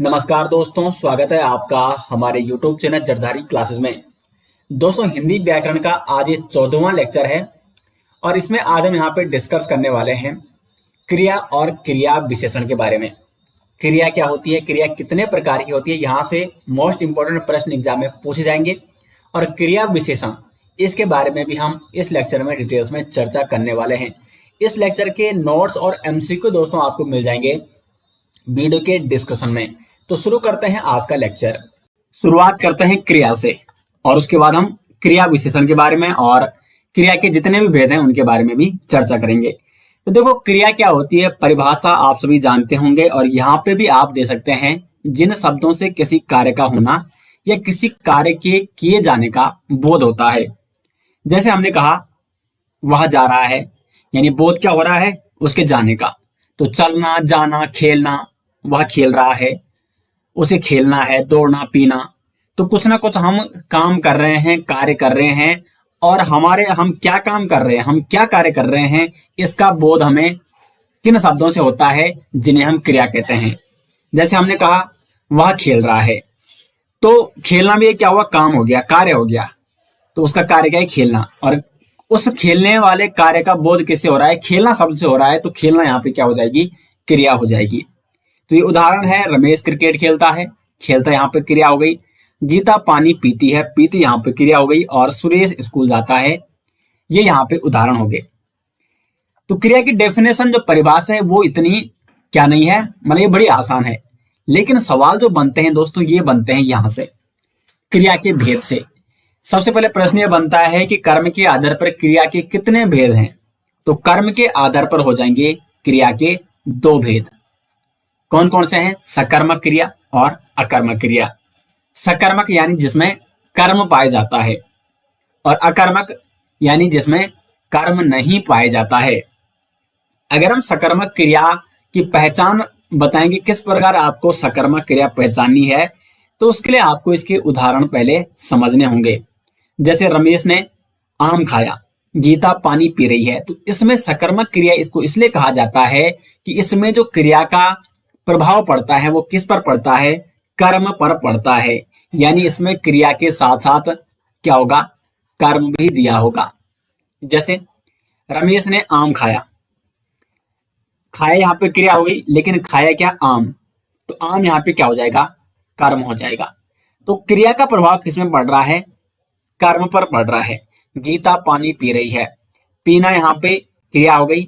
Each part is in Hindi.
नमस्कार दोस्तों, स्वागत है आपका हमारे YouTube चैनल जरधारी क्लासेस में। दोस्तों, हिंदी व्याकरण का आज ये 14वां लेक्चर है और इसमें आज हम यहाँ पे डिस्कस करने वाले हैं क्रिया और क्रिया विशेषण के बारे में। क्रिया क्या होती है, क्रिया कितने प्रकार की होती है, यहाँ से मोस्ट इंपोर्टेंट प्रश्न एग्जाम में पूछे जाएंगे। और क्रिया विशेषण, इसके बारे में भी हम इस लेक्चर में डिटेल्स में चर्चा करने वाले हैं। इस लेक्चर के नोट्स और MCQ दोस्तों आपको मिल जाएंगे वीडियो के डिस्क्रिप्शन में। तो शुरू करते हैं आज का लेक्चर। शुरुआत करते हैं क्रिया से और उसके बाद हम क्रिया विशेषण के बारे में और क्रिया के जितने भी भेद हैं उनके बारे में भी चर्चा करेंगे। तो देखो, क्रिया क्या होती है, परिभाषा आप सभी जानते होंगे और यहाँ पे भी आप दे सकते हैं जिन शब्दों से किसी कार्य का होना या किसी कार्य के किए जाने का बोध होता है। जैसे हमने कहा वह जा रहा है, यानी बोध क्या हो रहा है, उसके जाने का। तो चलना, जाना, खेलना, वह खेल रहा है, उसे खेलना है, दौड़ना, पीना। तो कुछ ना कुछ हम काम कर रहे हैं, कार्य कर रहे हैं और हम क्या काम कर रहे हैं, हम क्या कार्य कर रहे हैं, इसका बोध हमें किन शब्दों से होता है जिन्हें हम क्रिया कहते हैं। जैसे हमने कहा वह खेल रहा है, तो खेलना भी क्या हुआ, काम हो गया, कार्य हो गया। तो उसका कार्य क्या है, खेलना। और उस खेलने वाले कार्य का बोध किससे हो रहा है, खेलना शब्द से हो रहा है। तो खेलना यहाँ पे क्या हो जाएगी, क्रिया हो जाएगी। तो ये उदाहरण है, रमेश क्रिकेट खेलता है, खेलता यहाँ पे क्रिया हो गई। गीता पानी पीती है, पीती यहाँ पे क्रिया हो गई। और सुरेश स्कूल जाता है, ये यहाँ पे उदाहरण हो गए। तो क्रिया की डेफिनेशन, जो परिभाषा है, वो इतनी क्या नहीं है, मतलब ये बड़ी आसान है। लेकिन सवाल जो बनते हैं दोस्तों, ये बनते हैं यहाँ से, क्रिया के भेद से। सबसे पहले प्रश्न ये बनता है कि कर्म के आधार पर क्रिया के कितने भेद हैं। तो कर्म के आधार पर हो जाएंगे क्रिया के 2 भेद। कौन कौन से हैं, सकर्मक क्रिया और अकर्मक क्रिया। सकर्मक यानी जिसमें कर्म पाया जाता है और अकर्मक यानी जिसमें कर्म नहीं पाया जाता है। अगर हम सकर्मक क्रिया की पहचान बताएंगे, किस प्रकार आपको सकर्मक क्रिया पहचाननी है, तो उसके लिए आपको इसके उदाहरण पहले समझने होंगे। जैसे रमेश ने आम खाया, गीता पानी पी रही है। तो इसमें सकर्मक क्रिया इसको इसलिए कहा जाता है कि इसमें जो क्रिया का प्रभाव पड़ता है वो किस पर पड़ता है, कर्म पर पड़ता है। यानी इसमें क्रिया के साथ साथ क्या होगा, कर्म भी दिया होगा। जैसे रमेश ने आम खाया, खाया यहाँ पे क्रिया हो गई, लेकिन खाया क्या, आम। तो आम यहाँ पे क्या हो जाएगा, कर्म हो जाएगा। तो क्रिया का प्रभाव किसमें पड़ रहा है, कर्म पर पड़ रहा है। गीता पानी पी रही है, पीना यहाँ पे क्रिया हो गई,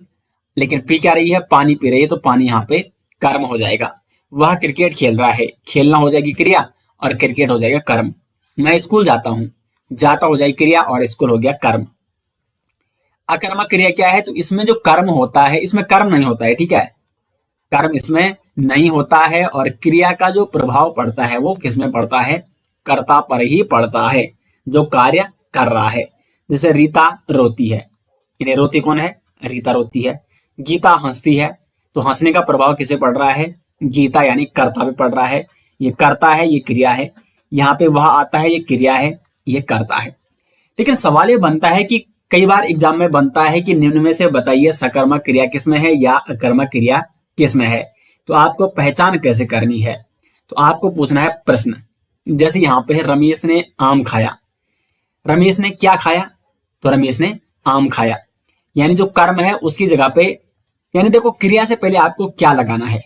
लेकिन पी क्या रही है, पानी पी रही है। तो पानी यहाँ पे कर्म हो जाएगा। वह क्रिकेट खेल रहा है, खेलना हो जाएगी क्रिया और क्रिकेट हो जाएगा कर्म। मैं स्कूल जाता हूं, जाता हो जाएगी क्रिया और स्कूल हो गया कर्म। अकर्मक क्रिया क्या है, तो इसमें जो कर्म होता है, इसमें कर्म नहीं होता है, ठीक है, कर्म इसमें नहीं होता है और क्रिया का जो प्रभाव पड़ता है वो किसमें पड़ता है, कर्ता पर ही पड़ता है, जो कार्य कर रहा है। जैसे रीता रोती है, इन्हें रोती कौन है, रीता रोती है। गीता हंसती है, तो हंसने का प्रभाव किसे पड़ रहा है, गीता यानी कर्ता पे पड़ रहा है। ये कर्ता है, ये क्रिया है। यहाँ पे वह आता है, ये क्रिया है, ये कर्ता है। लेकिन सवाल ये बनता है कि कई बार एग्जाम में बनता है कि निम्न में से बताइए सकर्मक क्रिया किसमें है या अकर्मक क्रिया किसमें है। तो आपको पहचान कैसे करनी है, तो आपको पूछना है प्रश्न। जैसे यहाँ पे है, रमेश ने आम खाया। रमेश ने क्या खाया, तो रमेश ने आम खाया। यानी जो कर्म है उसकी जगह पे, यानी देखो क्रिया से पहले आपको क्या लगाना है।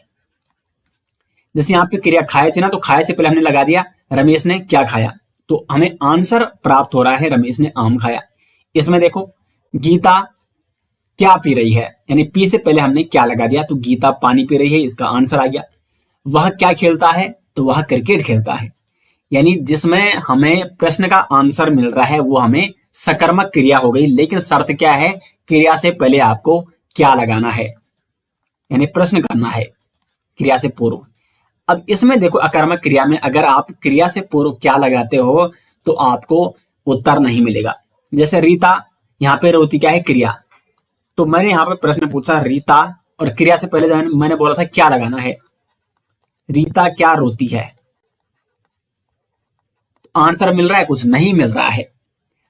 जैसे यहाँ पे क्रिया खाए थी ना, तो खाए से पहले हमने लगा दिया रमेश ने क्या खाया, तो हमें आंसर प्राप्त हो रहा है रमेश ने आम खाया। इसमें देखो गीता क्या पी रही है, यानी पी से पहले हमने क्या लगा दिया, तो गीता पानी पी रही है, इसका आंसर आ गया। वह क्या खेलता है, तो वह क्रिकेट खेलता है। यानी जिसमें हमें प्रश्न का आंसर मिल रहा है वो हमें सकर्मक क्रिया हो गई। लेकिन शर्त क्या है, क्रिया से पहले आपको क्या लगाना है, यानी प्रश्न करना है क्रिया से पूर्व। अब इसमें देखो अकर्मक क्रिया में अगर आप क्रिया से पूर्व क्या लगाते हो तो आपको उत्तर नहीं मिलेगा। जैसे रीता यहाँ पे रोती क्या है, क्रिया। तो मैंने यहाँ पे प्रश्न पूछा रीता, और क्रिया से पहले जो मैंने बोला था क्या लगाना है, रीता क्या रोती है। आंसर मिल रहा है, कुछ नहीं मिल रहा है।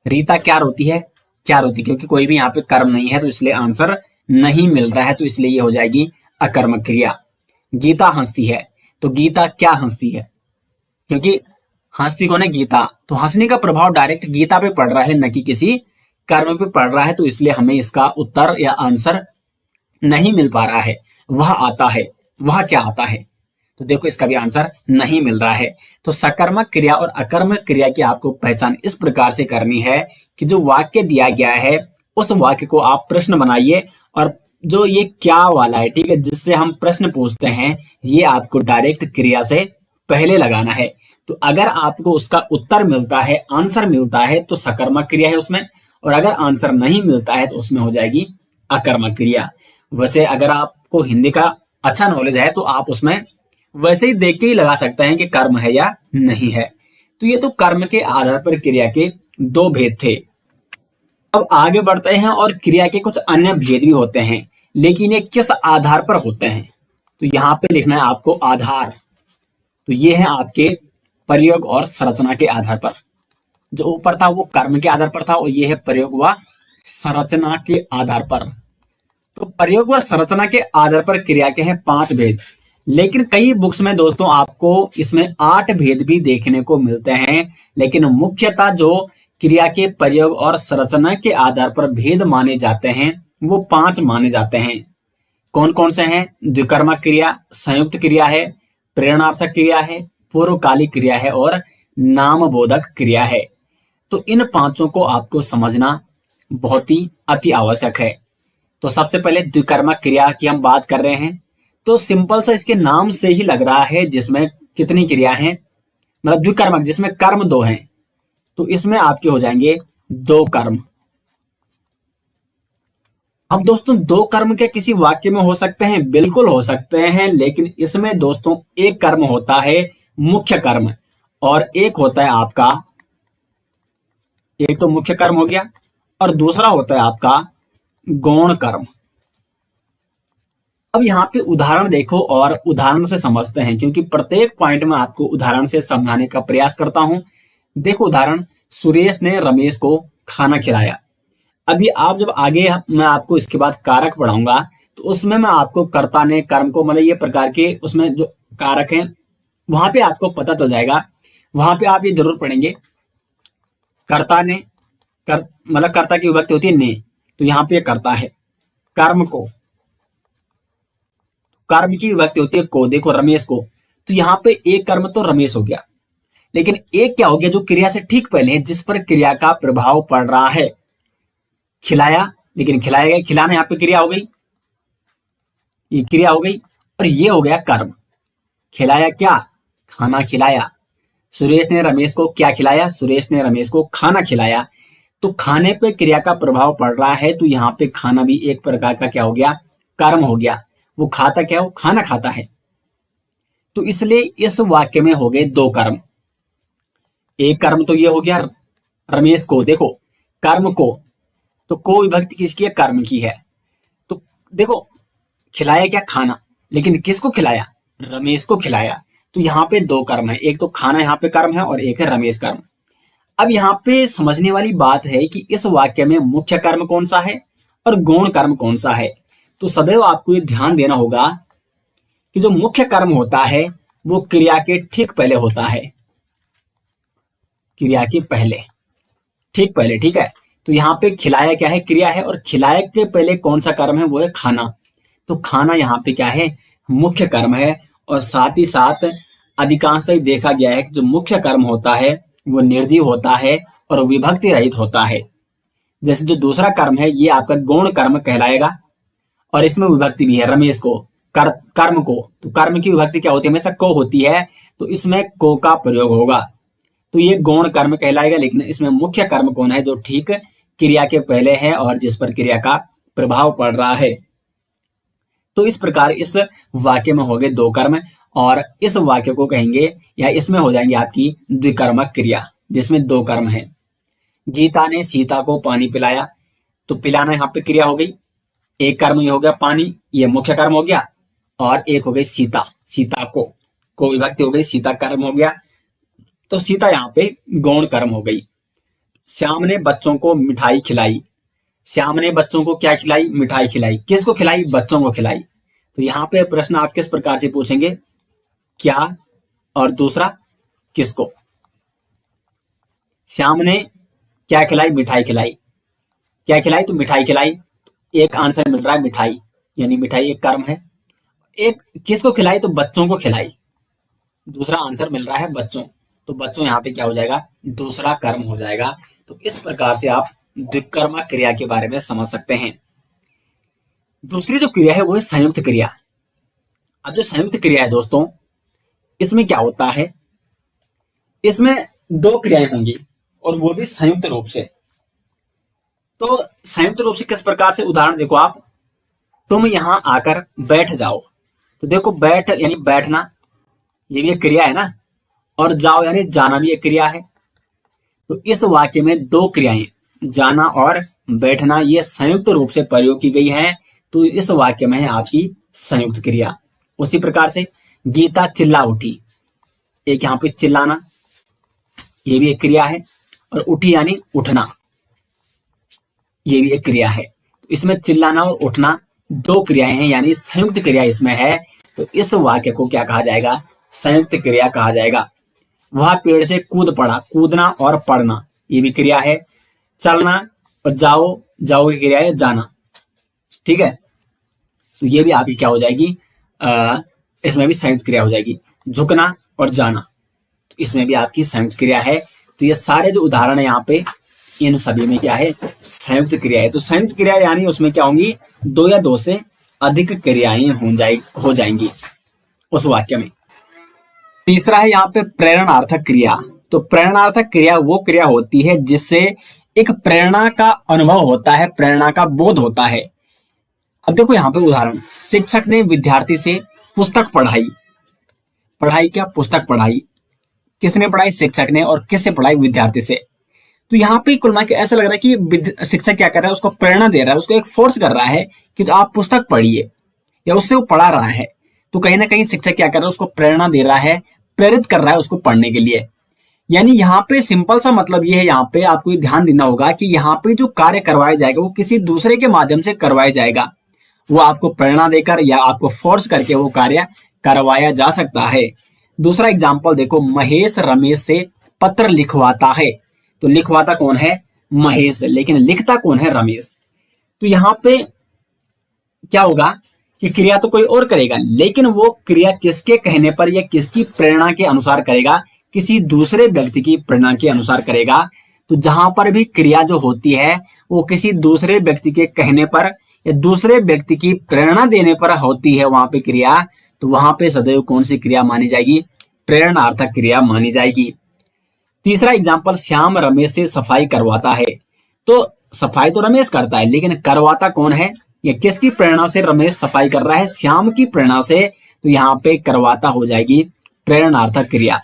रीता क्या रोती है, क्या रोती, क्योंकि कोई भी यहाँ पे कर्म नहीं है तो इसलिए आंसर नहीं मिल रहा है, तो इसलिए ये हो जाएगी अकर्मक क्रिया। गीता हंसती है, तो गीता क्या हंसी है, क्योंकि हंसती कौन है, गीता। तो हंसने का प्रभाव डायरेक्ट गीता पे पड़ रहा है, न कि किसी कर्म पे पड़ रहा है। तो इसलिए हमें इसका उत्तर या आंसर नहीं मिल पा रहा है। वह आता है, वह क्या आता है, तो देखो इसका भी आंसर नहीं मिल रहा है। तो सकर्मक क्रिया और अकर्मक क्रिया की आपको पहचान इस प्रकार से करनी है कि जो वाक्य दिया गया है उस वाक्य को आप प्रश्न बनाइए, और जो ये क्या वाला है, ठीक है, जिससे हम प्रश्न पूछते हैं, ये आपको डायरेक्ट क्रिया से पहले लगाना है। तो अगर आपको उसका उत्तर मिलता है, आंसर मिलता है, तो सकर्मक क्रिया है उसमें, और अगर आंसर नहीं मिलता है तो उसमें हो जाएगी अकर्मक क्रिया। वैसे अगर आपको हिंदी का अच्छा नॉलेज है तो आप उसमें वैसे ही देख के ही लगा सकते हैं कि कर्म है या नहीं है। तो ये तो कर्म के आधार पर क्रिया के दो भेद थे। अब आगे बढ़ते हैं, और क्रिया के कुछ अन्य भेद भी होते हैं, लेकिन ये किस आधार पर होते हैं, तो यहाँ पे लिखना है आपको आधार। तो ये है आपके प्रयोग और संरचना के आधार पर। जो ऊपर था वो कर्म के आधार पर था, और ये है प्रयोग व संरचना के आधार पर। तो प्रयोग और संरचना के आधार पर क्रिया के हैं 5 भेद, लेकिन कई बुक्स में दोस्तों आपको इसमें 8 भेद भी देखने को मिलते हैं। लेकिन मुख्यतः जो क्रिया के प्रयोग और संरचना के आधार पर भेद माने जाते हैं वो 5 माने जाते हैं। कौन कौन से हैं? द्विकर्मक क्रिया, संयुक्त क्रिया है, प्रेरणार्थक क्रिया है, पूर्वकालिक क्रिया है, और नामबोधक क्रिया है। तो इन 5 को आपको समझना बहुत ही अति आवश्यक है। तो सबसे पहले द्विकर्मक क्रिया की हम बात कर रहे हैं। तो सिंपल सा इसके नाम से ही लग रहा है, जिसमें कितनी क्रिया हैं, मतलब द्विकर्मक जिसमें कर्म 2 हैं, तो इसमें आपके हो जाएंगे 2 कर्म। अब दोस्तों 2 कर्म के किसी वाक्य में हो सकते हैं, बिल्कुल हो सकते हैं, लेकिन इसमें दोस्तों एक कर्म होता है मुख्य कर्म, और एक होता है आपका, एक तो मुख्य कर्म हो गया, और दूसरा होता है आपका गौण कर्म। अब यहाँ पे उदाहरण देखो और उदाहरण से समझते हैं, क्योंकि प्रत्येक पॉइंट में आपको उदाहरण से समझाने का प्रयास करता हूं। देखो उदाहरण, सुरेश ने रमेश को खाना खिलाया। अभी आप जब आगे मैं आपको इसके बाद कारक पढ़ाऊंगा, तो उसमें मैं आपको कर्ता ने, कर्म को, मतलब ये प्रकार के उसमें जो कारक हैं वहां पे आपको पता चल जाएगा। वहां पे आप ये जरूर पढ़ेंगे, कर्ता ने, मतलब कर्ता की विभक्ति होती है ने, तो यहाँ पे कर्ता है। कर्म को, कर्म की विभक्ति होती है को, देखो रमेश को, तो यहाँ पे एक कर्म तो रमेश हो गया, लेकिन एक क्या हो गया जो क्रिया से ठीक पहले है, जिस पर क्रिया का प्रभाव पड़ रहा है। खिलाया, लेकिन खिलाया गया, खिलाना यहाँ पे क्रिया हो गई, ये क्रिया हो गई, और ये हो गया कर्म। खिलाया क्या? खाना खिलाया। सुरेश ने रमेश को क्या खिलाया? सुरेश ने रमेश को खाना खिलाया। तो खाने पे क्रिया का प्रभाव पड़ रहा है, तो यहाँ पे खाना भी एक प्रकार का क्या हो गया? कर्म हो गया। वो खाता क्या हो? खाना खाता है। तो इसलिए इस वाक्य में हो गए 2 कर्म। एक कर्म तो ये हो गया रमेश को, देखो कर्म को, तो को विभक्ति किसकी है? कर्म की है। तो देखो खिलाया क्या? खाना, लेकिन किसको खिलाया? रमेश को खिलाया। तो यहाँ पे 2 कर्म है, एक तो खाना यहाँ पे कर्म है, और एक है रमेश कर्म। अब यहाँ पे समझने वाली बात है कि इस वाक्य में मुख्य कर्म कौन सा है और गौण कर्म कौन सा है। तो सदैव आपको ये ध्यान देना होगा कि जो मुख्य कर्म होता है वो क्रिया के ठीक पहले होता है, क्रिया के पहले, ठीक पहले, ठीक है। तो यहाँ पे खिलाया क्या है? क्रिया है, और खिलाया के पहले कौन सा कर्म है? वो है खाना। तो खाना यहाँ पे क्या है? मुख्य कर्म है। और साथ ही साथ अधिकांशतः देखा गया है कि जो मुख्य कर्म होता है वो निर्जीव होता है और विभक्ति रहित होता है। जैसे जो दूसरा कर्म है ये आपका गौण कर्म कहलाएगा, और इसमें विभक्ति भी है। रमेश को, कर्म को, तो कर्म की विभक्ति क्या होती है? हमेशा को होती है, तो इसमें को का प्रयोग होगा, तो ये गौण कर्म कहलाएगा। लेकिन इसमें मुख्य कर्म कौन है? जो ठीक क्रिया के पहले है और जिस पर क्रिया का प्रभाव पड़ रहा है। तो इस प्रकार इस वाक्य में हो गए 2 कर्म, और इस वाक्य को कहेंगे, या इसमें हो जाएंगे आपकी द्विकर्मक क्रिया, जिसमें 2 कर्म है। गीता ने सीता को पानी पिलाया, तो पिलाना यहाँ पे क्रिया हो गई, एक कर्म ये हो गया पानी, ये मुख्य कर्म हो गया, और एक हो गई सीता, सीता को विभक्ति हो गई, सीता कर्म हो गया, तो सीता यहाँ पे गौण कर्म हो गई। श्याम ने बच्चों को मिठाई खिलाई, श्याम ने बच्चों को क्या खिलाई? मिठाई खिलाई। किसको खिलाई? बच्चों को खिलाई। तो यहाँ पे प्रश्न आप किस प्रकार से पूछेंगे? क्या और दूसरा किसको। श्याम ने क्या खिलाई, मिठाई खिलाई। क्या खिलाई तो मिठाई खिलाई। एक आंसर मिल रहा है मिठाई, यानी मिठाई एक कर्म है। एक किसको खिलाई तो बच्चों को खिलाई, दूसरा आंसर मिल रहा है बच्चों, तो बच्चों यहाँ पे क्या हो जाएगा, दूसरा कर्म हो जाएगा। तो इस प्रकार से आप द्विकर्मा क्रिया के बारे में समझ सकते हैं। दूसरी जो क्रिया है वो है संयुक्त क्रिया। अब जो संयुक्त क्रिया है दोस्तों, इसमें क्या होता है, इसमें दो क्रियाएं होंगी और वो भी संयुक्त रूप से। तो संयुक्त रूप से किस प्रकार से, उदाहरण देखो आप, तुम यहां आकर बैठ जाओ। तो देखो बैठ यानी बैठना, ये भी एक क्रिया है ना, और जाओ यानी जाना भी एक क्रिया है। तो इस वाक्य में दो क्रियाएं, जाना और बैठना, ये संयुक्त रूप से प्रयोग की गई है। तो इस वाक्य में है आपकी संयुक्त क्रिया। उसी प्रकार से गीता चिल्ला उठी, एक यहाँ पे चिल्लाना, ये भी एक क्रिया है, और उठी यानी उठना, ये भी एक क्रिया है। तो इसमें चिल्लाना और उठना दो क्रियाएं हैं, यानी संयुक्त क्रिया इसमें है। तो इस वाक्य को क्या कहा जाएगा, संयुक्त क्रिया कहा जाएगा। वह पेड़ से कूद पड़ा, कूदना और पढ़ना, ये भी क्रिया है। चलना और जाओ, जाओ की क्रिया है जाना, ठीक है। तो ये भी आपकी क्या हो जाएगी, इसमें भी संयुक्त क्रिया हो जाएगी। झुकना और जाना, तो इसमें भी आपकी संयुक्त क्रिया है। तो ये सारे जो उदाहरण है यहाँ पे, इन सभी में क्या है, संयुक्त क्रिया है। तो संयुक्त क्रिया यानी उसमें क्या होंगी, दो या दो से अधिक क्रियाएं हो जाएंगी उस वाक्य में। तीसरा है यहाँ पे प्रेरणार्थक क्रिया। तो प्रेरणार्थक क्रिया वो क्रिया होती है जिससे एक प्रेरणा का अनुभव होता है, प्रेरणा का बोध होता है। अब देखो यहाँ पे उदाहरण, शिक्षक ने विद्यार्थी से पुस्तक पढ़ाई। पढ़ाई क्या, पुस्तक पढ़ाई। किसने पढ़ाई, शिक्षक ने, और किससे पढ़ाई, विद्यार्थी से। तो यहाँ पे कुल मिला के ऐसा लग रहा है कि शिक्षक क्या कर रहा है, उसको प्रेरणा दे रहा है, उसको एक फोर्स कर रहा है कि तो आप पुस्तक पढ़िए, या उससे वो पढ़ा रहा है। तो कहीं ना कहीं शिक्षक क्या कर रहा है, उसको प्रेरणा दे रहा है, प्रेरित कर रहा है उसको पढ़ने के लिए। यानी यहाँ पे सिंपल सा मतलब ये है, यहाँ पे आपको ध्यान देना होगा कि यहाँ पे जो कार्य करवाया जाएगा वो किसी दूसरे के माध्यम से करवाया जाएगा। वो आपको प्रेरणा देकर या आपको फोर्स करके वो कार्य करवाया जा सकता है। दूसरा एग्जाम्पल देखो, महेश रमेश से पत्र लिखवाता है। तो लिखवाता कौन है, महेश, लेकिन लिखता कौन है, रमेश। तो यहाँ पे क्या होगा कि क्रिया तो कोई और करेगा, लेकिन वो क्रिया किसके कहने पर या किसकी प्रेरणा के अनुसार करेगा, किसी दूसरे व्यक्ति की प्रेरणा के अनुसार करेगा। तो जहां पर भी क्रिया जो होती है वो किसी दूसरे व्यक्ति के कहने पर या दूसरे व्यक्ति की प्रेरणा देने पर होती है वहां पे क्रिया, तो वहां पे सदैव कौन सी क्रिया मानी जाएगी, प्रेरणार्थक क्रिया मानी जाएगी। तीसरा एग्जाम्पल, श्याम रमेश से सफाई करवाता है। तो सफाई तो रमेश करता है, लेकिन करवाता कौन है, या किसकी प्रेरणा से रमेश सफाई कर रहा है, श्याम की प्रेरणा से। तो यहाँ पे करवाता हो जाएगी प्रेरणार्थक क्रिया।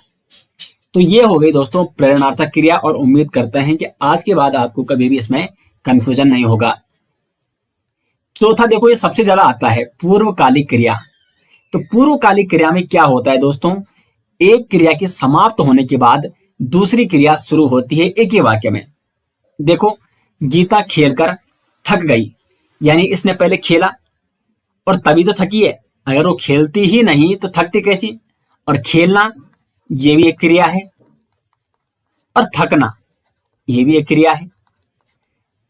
तो ये हो गई दोस्तों प्रेरणार्थक क्रिया, और उम्मीद करते हैं कि आज के बाद आपको कभी भी इसमें कंफ्यूजन नहीं होगा। चौथा देखो, ये सबसे ज्यादा आता है, पूर्वकालिक क्रिया। तो पूर्वकालिक क्रिया में क्या होता है दोस्तों, एक क्रिया के समाप्त होने के बाद दूसरी क्रिया शुरू होती है एक ही वाक्य में। देखो, गीता खेलकर थक गई, यानी इसने पहले खेला और तभी तो थकी है। अगर वो खेलती ही नहीं तो थकती कैसी। और खेलना ये भी एक क्रिया है, और थकना ये भी एक क्रिया है।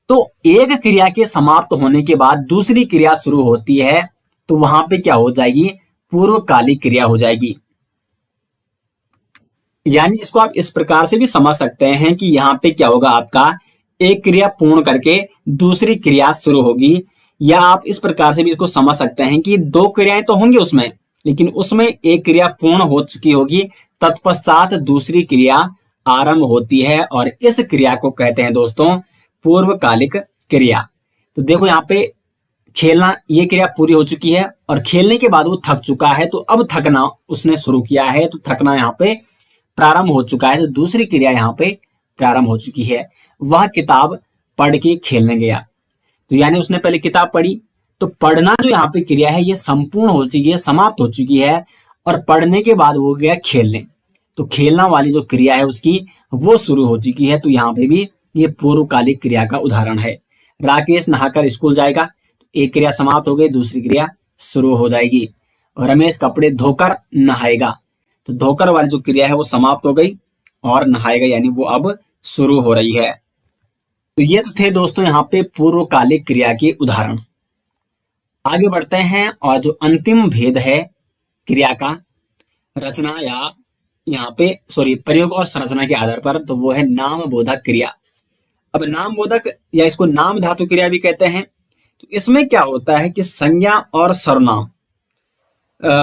तो एक क्रिया के समाप्त होने के बाद दूसरी क्रिया शुरू होती है, तो वहां पे क्या हो जाएगी, पूर्वकालिक क्रिया हो जाएगी। यानी इसको आप इस प्रकार से भी समझ सकते हैं कि यहाँ पे क्या होगा, आपका एक क्रिया पूर्ण करके दूसरी क्रिया शुरू होगी। या आप इस प्रकार से भी इसको समझ सकते हैं कि दो क्रियाएं तो होंगी उसमें, लेकिन उसमें एक क्रिया पूर्ण हो चुकी होगी, तत्पश्चात दूसरी क्रिया आरंभ होती है, और इस क्रिया को कहते हैं दोस्तों पूर्वकालिक क्रिया। तो देखो यहाँ पे खेलना ये क्रिया पूरी हो चुकी है, और खेलने के बाद वो थक चुका है, तो अब थकना उसने शुरू किया है, तो थकना यहाँ पे प्रारंभ हो चुका है, तो दूसरी क्रिया यहाँ पे प्रारंभ हो चुकी है। वह किताब पढ़ के खेलने गया। तो यानी उसने पहले किताब पढ़ी, तो पढ़ना जो यहाँ पे क्रिया है ये संपूर्ण हो चुकी है, समाप्त हो चुकी है, और पढ़ने के बाद वो गया खेलने। तो खेलना वाली जो क्रिया है उसकी वो शुरू हो चुकी है। तो यहाँ पे भी ये पूर्वकालिक क्रिया का उदाहरण है। राकेश नहाकर स्कूल जाएगा, तो एक क्रिया समाप्त हो गई, दूसरी क्रिया शुरू हो जाएगी। और रमेश कपड़े धोकर नहाएगा, तो धोकर वाली जो क्रिया है वो समाप्त हो गई और नहाएगा यानी वो अब शुरू हो रही है। तो ये तो थे दोस्तों यहाँ पे पूर्वकालिक क्रिया के उदाहरण। आगे बढ़ते हैं और जो अंतिम भेद है क्रिया का रचना या प्रयोग और संरचना के आधार पर, तो वो है नाम बोधक क्रिया। अब नाम बोधक या इसको नाम धातु क्रिया भी कहते हैं। तो इसमें क्या होता है कि संज्ञा और सर्वनाम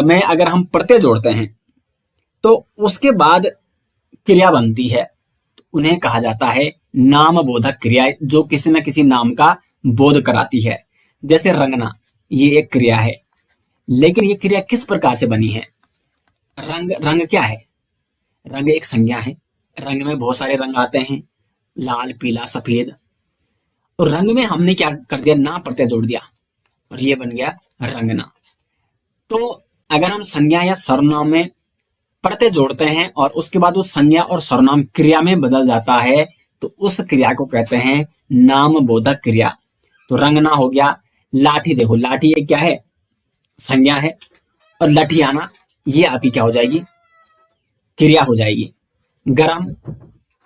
में अगर हम प्रत्यय जोड़ते हैं तो उसके बाद क्रिया बनती है, तो उन्हें कहा जाता है नाम बोधक क्रिया, जो किसी न किसी नाम का बोध कराती है। जैसे रंगना, ये एक क्रिया है, लेकिन ये क्रिया किस प्रकार से बनी है? रंग क्या है? रंग एक संज्ञा है। रंग में बहुत सारे रंग आते हैं, लाल, पीला, सफेद। तो रंग में हमने क्या कर दिया? ना प्रत्यय जोड़ दिया और ये बन गया रंगना। तो अगर हम संज्ञा या सर्वनाम में प्रत्यय जोड़ते हैं और उसके बाद वो संज्ञा और सर्वनाम क्रिया में बदल जाता है, तो उस क्रिया को कहते हैं नाम बोधक क्रिया। तो रंगना हो गया। लाठी, देखो लाठी ये क्या है? संज्ञा है। और लठियाना ये आपकी क्या हो जाएगी? क्रिया हो जाएगी। गरम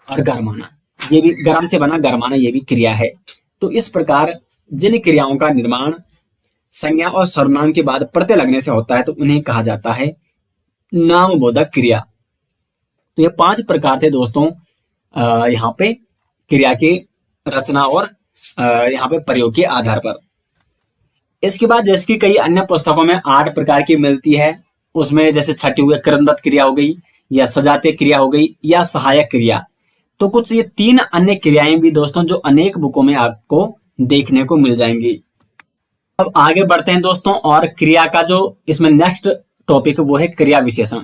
और गरमाना, ये भी गरम से बना गरमाना, ये भी क्रिया है। तो इस प्रकार जिन क्रियाओं का निर्माण संज्ञा और सर्वनाम के बाद प्रत्यय लगने से होता है, तो उन्हें कहा जाता है नाम बोधक क्रिया। तो ये 5 प्रकार थे दोस्तों यहाँ पे क्रिया के रचना और यहाँ पे प्रयोग के आधार पर। इसके बाद जैसे कि कई अन्य पुस्तकों में 8 प्रकार की मिलती है, उसमें जैसे छठी हुई कृतंत क्रिया हो गई, या सजातीय क्रिया हो गई, या सहायक क्रिया। तो कुछ ये 3 अन्य क्रियाएं भी दोस्तों जो अनेक बुकों में आपको देखने को मिल जाएंगी। अब आगे बढ़ते हैं दोस्तों, और क्रिया का जो इसमें नेक्स्ट टॉपिक वो है क्रिया विशेषण,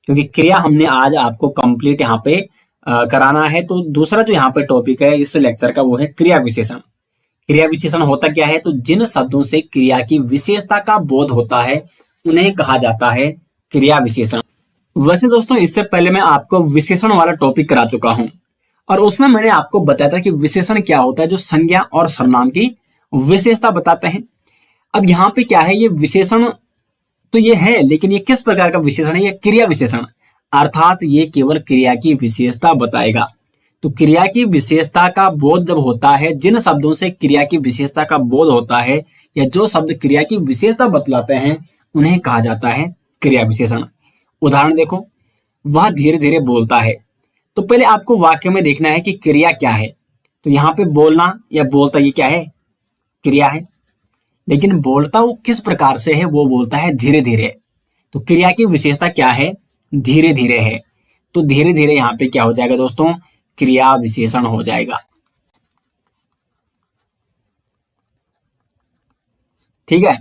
क्योंकि क्रिया हमने आज आपको कंप्लीट यहाँ पे कराना है। तो दूसरा जो यहाँ पे टॉपिक है इस लेक्चर का वो है क्रिया विशेषण। क्रिया विशेषण होता क्या है? तो जिन शब्दों से क्रिया की विशेषता का बोध होता है उन्हें कहा जाता है क्रिया विशेषण। वैसे दोस्तों इससे पहले मैं आपको विशेषण वाला टॉपिक करा चुका हूं और उसमें मैंने आपको बताया था कि विशेषण क्या होता है, जो संज्ञा और सर्वनाम की विशेषता बताते हैं। अब यहाँ पे क्या है? ये विशेषण तो ये है, लेकिन ये किस प्रकार का विशेषण है? ये क्रिया विशेषण, अर्थात ये केवल क्रिया की विशेषता बताएगा। तो क्रिया की विशेषता का बोध जब होता है, जिन शब्दों से क्रिया की विशेषता का बोध होता है या जो शब्द क्रिया की विशेषता बतलाते हैं उन्हें कहा जाता है क्रिया विशेषण। उदाहरण देखो, वह धीरे धीरे बोलता है। तो पहले आपको वाक्य में देखना है कि क्रिया क्या है। तो यहाँ पे बोलना या बोलता, ये क्या है? क्रिया है। लेकिन बोलता वो किस प्रकार से है? वो बोलता है धीरे धीरे। तो क्रिया की विशेषता क्या है? धीरे धीरे है। तो धीरे धीरे यहाँ पे क्या हो जाएगा दोस्तों? क्रिया विशेषण हो जाएगा। ठीक है।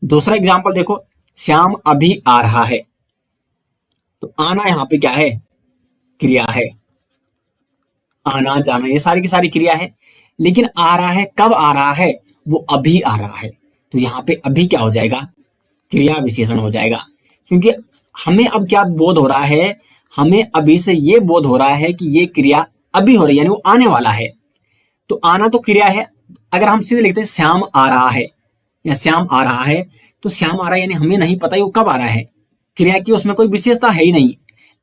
दूसरा एग्जांपल देखो, श्याम अभी आ रहा है। तो आना यहाँ पे क्या है? क्रिया है। आना जाना ये सारी की सारी क्रिया है। लेकिन आ रहा है, कब आ रहा है? वो अभी आ रहा है। तो यहाँ पे अभी क्या हो जाएगा? क्रिया विशेषण हो जाएगा। क्योंकि हमें अब क्या बोध हो रहा है? हमें अभी से ये बोध हो रहा है कि ये क्रिया अभी हो रही है, यानी वो आने वाला है। तो आना तो क्रिया है। अगर हम सीधे लिखते हैं श्याम आ रहा है या श्याम आ रहा है, तो श्याम आ रहा है यानी हमें नहीं पता वो कब आ रहा है। क्रिया की उसमें कोई विशेषता है ही नहीं।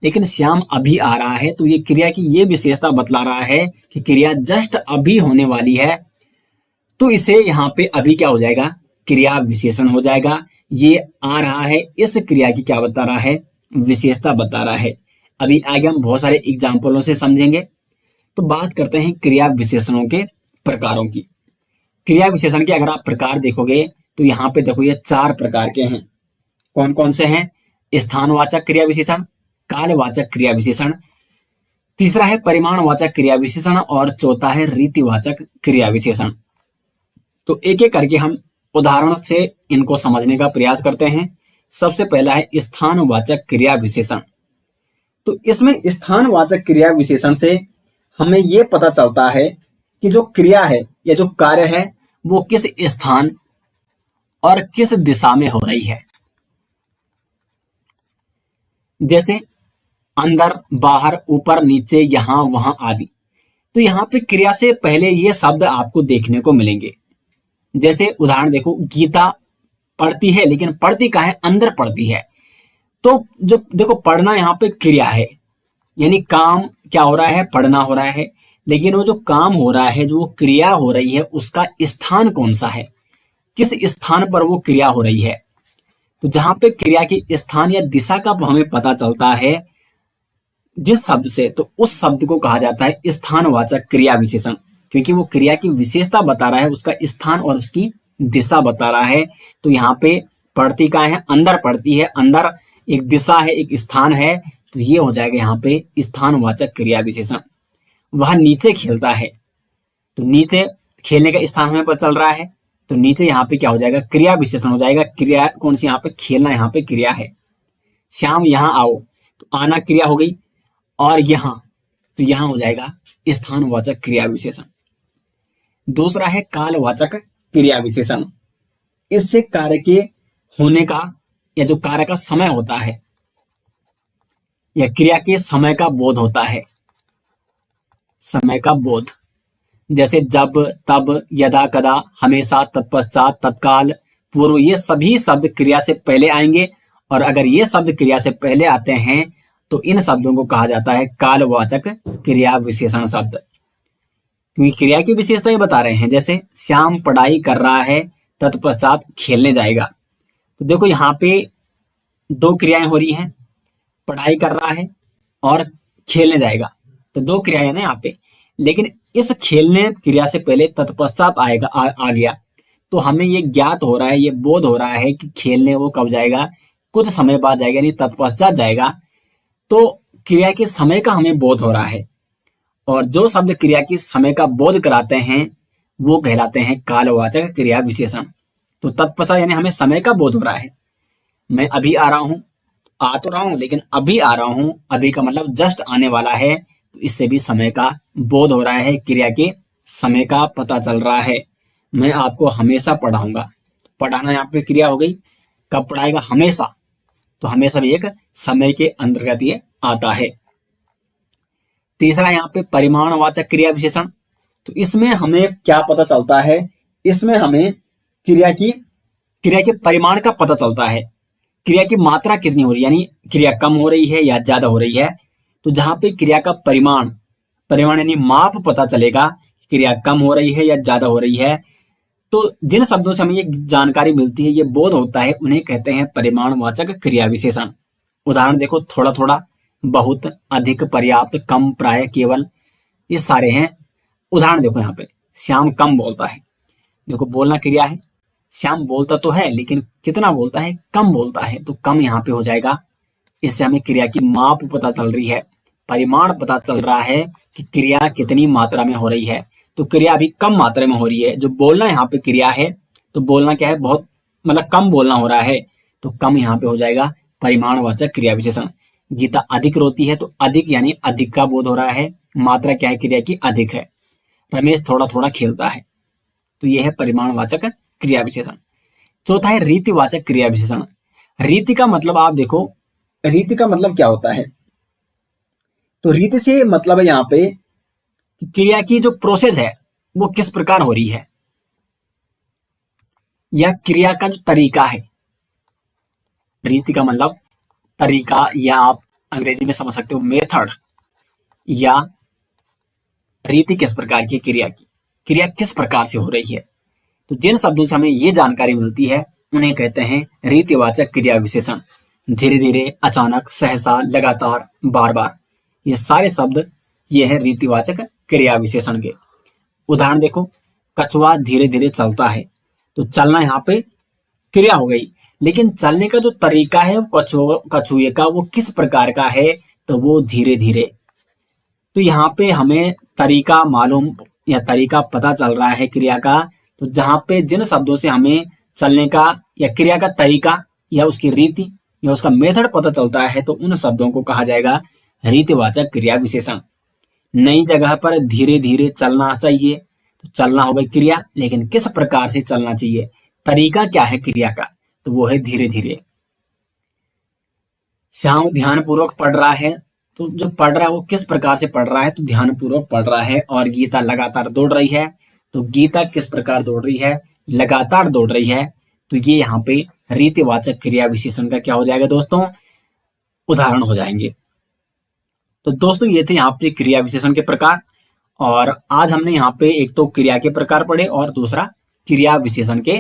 लेकिन श्याम अभी आ रहा है, तो ये क्रिया की ये विशेषता बतला रहा है कि क्रिया जस्ट अभी होने वाली है। तो इसे यहाँ पे अभी क्या हो जाएगा? क्रिया विशेषण हो जाएगा। ये आ रहा है, इस क्रिया की क्या बता रहा है? विशेषता बता रहा है। अभी आगे हम बहुत सारे एग्जाम्पलों से समझेंगे। तो बात करते हैं क्रिया विशेषणों के प्रकारों की। क्रिया विशेषण के अगर आप प्रकार देखोगे तो यहाँ पे देखो ये 4 प्रकार के हैं। कौन कौन से हैं? स्थानवाचक क्रिया विशेषण, कालवाचक क्रिया विशेषण, तीसरा है परिमाणवाचक क्रिया विशेषण और चौथा है रीतिवाचक क्रिया विशेषण। तो एक एक करके हम उदाहरण से इनको समझने का प्रयास करते हैं। सबसे पहला है स्थानवाचक क्रिया विशेषण। तो इसमें स्थानवाचक क्रिया विशेषण से हमें यह पता चलता है कि जो क्रिया है या जो कार्य है वो किस स्थान और किस दिशा में हो रही है। जैसे अंदर, बाहर, ऊपर, नीचे, यहां, वहां आदि। तो यहां पे क्रिया से पहले ये शब्द आपको देखने को मिलेंगे। जैसे उदाहरण देखो, गीता पढ़ती है, लेकिन पढ़ती कहाँ है? अंदर पढ़ती है। तो जो देखो पढ़ना यहाँ पे क्रिया है, यानी काम क्या हो रहा है, पढ़ना हो रहा है, लेकिन वो जो काम हो रहा है, जो वो क्रिया हो रही है, उसका स्थान कौन सा है, किस स्थान पर वो क्रिया हो रही है। तो जहां पे क्रिया की स्थान या दिशा का हमें पता चलता है जिस शब्द से, तो उस शब्द को कहा जाता है स्थानवाचक क्रिया विशेषण, क्योंकि वो क्रिया की विशेषता बता रहा है, उसका स्थान और उसकी दिशा बता रहा है। तो यहाँ पे पढ़ती कहाँ है, अंदर पढ़ती है, अंदर एक दिशा है, एक स्थान है, तो ये हो जाएगा यहाँ पे स्थानवाचक क्रिया विशेषण। वह नीचे खेलता है, तो नीचे खेलने का स्थान हमें पता चल रहा है, तो नीचे यहाँ पे क्या हो जाएगा, क्रिया विशेषण हो जाएगा। क्रिया कौन सी, यहाँ पे खेलना, यहाँ पे क्रिया है। श्याम यहाँ आओ, तो आना क्रिया हो गई, और यहाँ, तो यहाँ हो जाएगा स्थानवाचक क्रिया विशेषण। दूसरा है कालवाचक क्रिया विशेषण। इससे कार्य के होने का या जो कार्य का समय होता है या क्रिया के समय का बोध होता है, समय का बोध, जैसे जब, तब, यदा, कदा, हमेशा, तत्पश्चात, तत्काल, पूर्व, ये सभी शब्द क्रिया से पहले आएंगे। और अगर ये शब्द क्रिया से पहले आते हैं तो इन शब्दों को कहा जाता है कालवाचक क्रिया विशेषण शब्द, क्योंकि क्रिया की विशेषता ये बता रहे हैं। जैसे श्याम पढ़ाई कर रहा है, तत्पश्चात खेलने जाएगा। तो देखो यहाँ पे दो क्रियाएं हो रही हैं, पढ़ाई कर रहा है और खेलने जाएगा, तो दो क्रियाएं हैं ना यहाँ पे। लेकिन इस खेलने क्रिया से पहले तत्पश्चात आएगा, आ गया, तो हमें ये ज्ञात हो रहा है, ये बोध हो रहा है कि खेलने वो कब जाएगा, कुछ समय बाद जाएगा, यानी तत्पश्चात जाएगा। तो क्रिया के समय का हमें बोध हो रहा है, और जो शब्द क्रिया की समय का बोध कराते हैं वो कहलाते हैं कालवाचक क्रिया विशेषण। तो तत्पश्चात यानी हमें समय का बोध हो रहा है, मैं अभी आ रहा हूं, आ तो रहा हूं लेकिन अभी आ रहा हूं, अभी का मतलब जस्ट आने वाला है, तो इससे भी समय का बोध हो रहा है, क्रिया के समय का पता चल रहा है। मैं आपको हमेशा पढ़ाऊंगा, पढ़ाना यहाँ पे क्रिया हो गई, कब पढ़ाएगा, हमेशा, तो हमेशा भी एक समय के अंतर्गत ये आता है। तीसरा यहाँ पे परिमाणवाचक क्रिया विशेषण। तो इसमें हमें क्या पता चलता है, इसमें हमें क्रिया के परिमाण का पता चलता है, क्रिया की मात्रा कितनी हो रही है, यानी क्रिया कम हो रही है या ज्यादा हो रही है। तो जहां पे क्रिया का परिमाण यानी माप पता चलेगा, क्रिया कम हो रही है या ज्यादा हो रही है, तो जिन शब्दों से हमें ये जानकारी मिलती है, ये बोध होता है, उन्हें कहते हैं परिमाणवाचक क्रिया विशेषण। उदाहरण देखो, थोड़ा थोड़ा, बहुत, अधिक, पर्याप्त, कम, प्राय, केवल, ये सारे हैं उदाहरण। देखो यहाँ पे श्याम कम बोलता है, देखो बोलना क्रिया है, श्याम बोलता तो है लेकिन कितना बोलता है, कम बोलता है, तो कम यहाँ पे हो जाएगा। इससे हमें क्रिया की माप पता चल रही है, परिमाण पता चल रहा है कि क्रिया कितनी मात्रा में हो रही है। तो क्रिया अभी कम मात्रा में हो रही है, जो बोलना यहाँ पे क्रिया है, तो बोलना क्या है, बहुत मतलब कम बोलना हो रहा है, तो कम यहाँ पे हो जाएगा परिमाणवाचक क्रिया विशेषण। गीता अधिक रोती है, तो अधिक यानी अधिक का बोध हो रहा है, मात्रा क्या है क्रिया की, अधिक है। रमेश थोड़ा थोड़ा खेलता है, तो यह है परिमाणवाचक क्रिया विशेषण। चौथा है रीतिवाचक क्रिया विशेषण। रीति का मतलब आप देखो, रीति का मतलब क्या होता है, तो रीति से मतलब है यहाँ पे क्रिया की जो प्रोसेस है वो किस प्रकार हो रही है, या क्रिया का जो तरीका है। रीति का मतलब तरीका, या आप अंग्रेजी में समझ सकते हो मेथड, या रीति किस प्रकार की क्रिया की, क्रिया किस प्रकार से हो रही है। तो जिन शब्दों से हमें ये जानकारी मिलती है उन्हें कहते हैं रीतिवाचक क्रिया विशेषण। धीरे धीरे, अचानक, सहसा, लगातार, बार बार, ये सारे शब्द ये है रीतिवाचक क्रिया विशेषण के। उदाहरण देखो, कछुआ धीरे धीरे चलता है, तो चलना यहाँ पे क्रिया हो गई, लेकिन चलने का जो तरीका है कछुए का वो किस प्रकार का है, तो वो धीरे धीरे। तो यहाँ पे हमें तरीका मालूम या तरीका पता चल रहा है क्रिया का। तो जहां पे जिन शब्दों से हमें चलने का या क्रिया का तरीका या उसकी रीति या उसका मेथड पता चलता है, तो उन शब्दों को कहा जाएगा रीतिवाचक क्रिया विशेषण। नई जगह पर धीरे धीरे चलना चाहिए, तो चलना हो गई क्रिया, लेकिन किस प्रकार से चलना चाहिए, तरीका क्या है क्रिया का, तो वो है धीरे धीरे। श्याम ध्यानपूर्वक पढ़ रहा है, तो जो पढ़ रहा है वो किस प्रकार से पढ़ रहा है, तो ध्यानपूर्वक पढ़ रहा है। और गीता लगातार दौड़ रही है, तो गीता किस प्रकार दौड़ रही है, लगातार दौड़ रही है। तो ये यहाँ पे रीतिवाचक क्रिया विशेषण का क्या हो जाएगा दोस्तों, उदाहरण हो जाएंगे। तो दोस्तों ये थे यहाँ पे क्रिया विशेषण के प्रकार, और आज हमने यहाँ पे एक तो क्रिया के प्रकार पढ़े और दूसरा क्रिया विशेषण के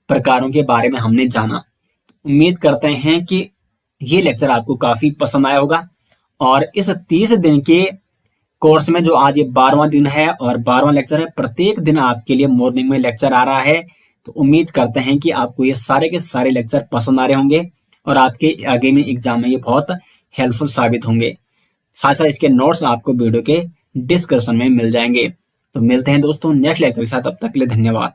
प्रकारों के बारे में हमने जाना। उम्मीद करते हैं कि ये लेक्चर आपको काफी पसंद आया होगा, और इस 30 दिन के कोर्स में जो आज ये 12वां दिन है और 12वां लेक्चर है, प्रत्येक दिन आपके लिए मॉर्निंग में लेक्चर आ रहा है। तो उम्मीद करते हैं कि आपको ये सारे के सारे लेक्चर पसंद आ रहे होंगे और आपके आगे में एग्जाम में ये बहुत हेल्पफुल साबित होंगे। साथ साथ इसके नोट्स आपको वीडियो के डिस्क्रिप्शन में मिल जाएंगे। तो मिलते हैं दोस्तों नेक्स्ट लेक्चर के साथ, तब तक के लिए धन्यवाद।